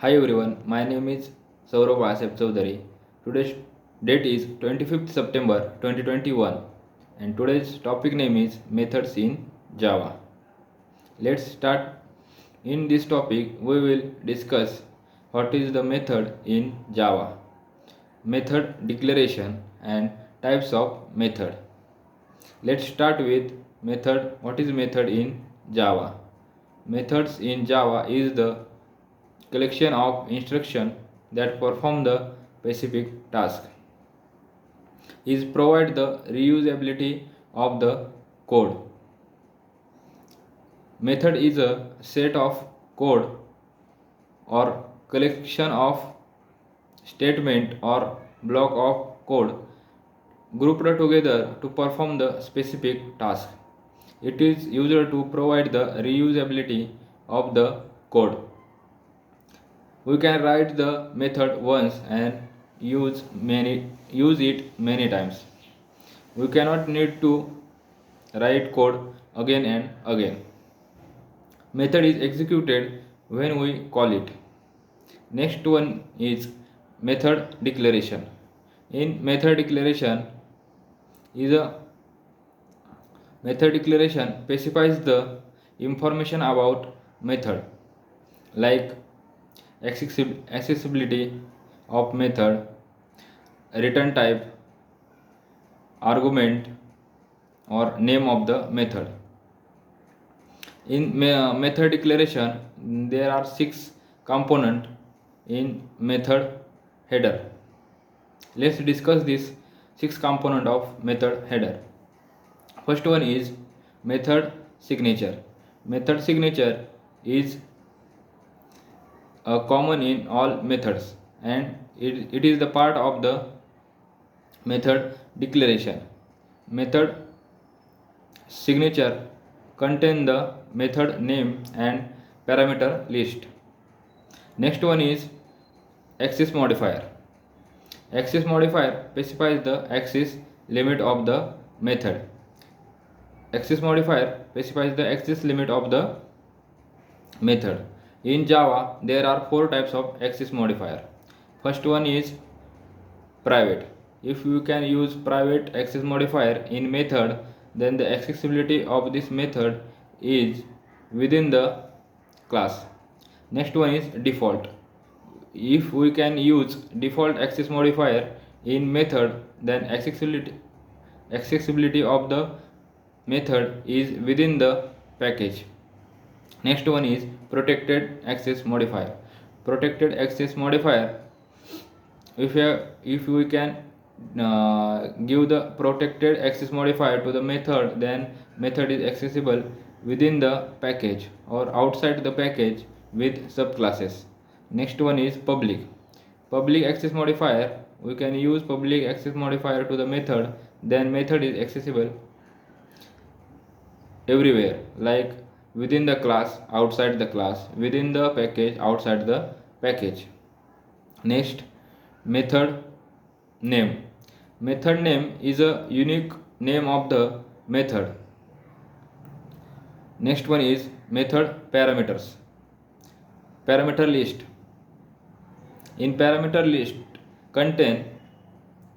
Hi everyone, my name is Saurabh Asif Chaudhary. Today's date is 25th September 2021 and today's topic name is methods in Java. Let's start. In this topic we will discuss what is the method in Java, method declaration and types of method. Let's start with method. What is method in Java? Methods in Java is the collection of instructions that perform the specific task. Is provide the reusability of the code. Method is a set of code or collection of statement or block of code grouped together to perform the specific task. It is used to provide the reusability of the code. We can write the method once and use it many times. We cannot need to write code again and again. Method is executed when we call it. Next one is method declaration. In method declaration specifies the information about method like accessibility of method, return type, argument or name of the method. In method declaration there are 6 components in method header. Let's discuss this 6 component of method header. First one is method signature. Method signature is common in all methods and it is the part of the method declaration. Method signature contain the method name and parameter list. Next one is access modifier. Access modifier specifies the access limit of the method. Access modifier specifies the access limit of the method. In Java, there are 4 types of access modifier. First one is private. If you can use private access modifier in method, then the accessibility of this method is within the class. Next one is default. If we can use default access modifier in method, then accessibility of the method is within the package. Next one is protected access modifier. Protected access modifier, if we can give the protected access modifier to the method, then method is accessible within the package or outside the package with subclasses. Next one is public. Public access modifier, we can use public access modifier to the method, then method is accessible everywhere, like within the class, outside the class, within the package, outside the package. Next, method name. Method name is a unique name of the method. Next one is method parameters. Parameter list. In parameter list contain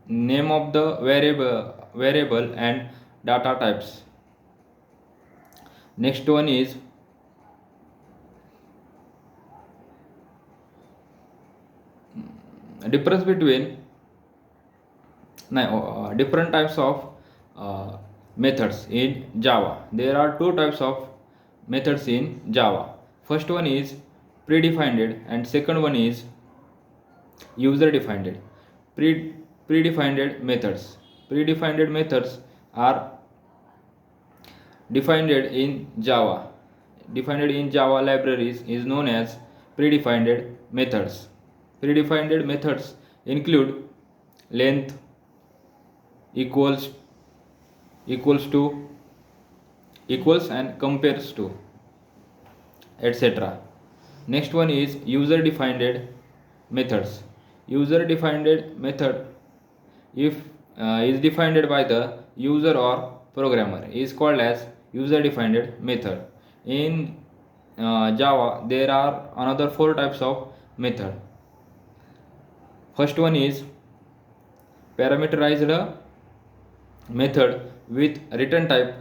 name of the variable and data types. Next one is difference between different types of methods in Java. There are 2 types of methods in Java. First one is predefined and second one is user defined. Predefined methods. Predefined methods are defined in Java. Defined in Java libraries is known as predefined methods. Predefined methods include length, equals to, equals and compares to, etc. Next one is user defined methods. User defined method, if is defined by the user or programmer, is called as user defined method. In Java there are another 4 types of method. First one is parameterized method with return type.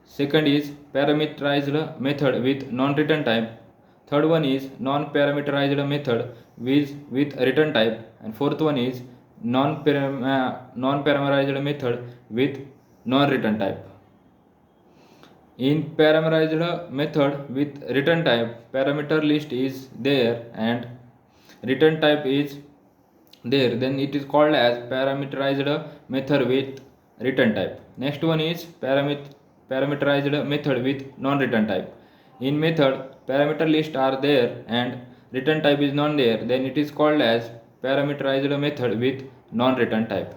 Second is parameterized method with non-return type. Third one is non-parameterized method with return type. And fourth one is non-parameterized method with non-return type. In parameterized method with return type, parameter list is there and return type is there, then it is called as parameterized method with return type. Next one is parameterized method with non-return type. In method, parameter list are there and return type is not there, then it is called as parameterized method with non-return type.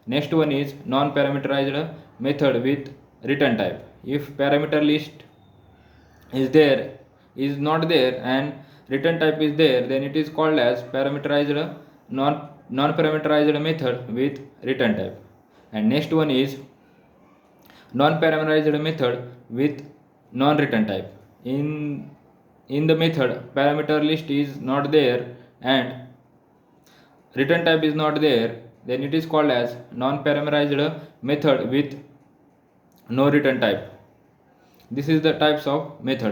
Next one is non-parameterized method with return type. If parameter list is not there and return type is there, then it is called as parameterized non-parameterized method with return type. And next one is non-parameterized method with non-return type. In the method, parameter list is not there and return type is not there, then it is called as non-parameterized method with no return type. This is the types of methods.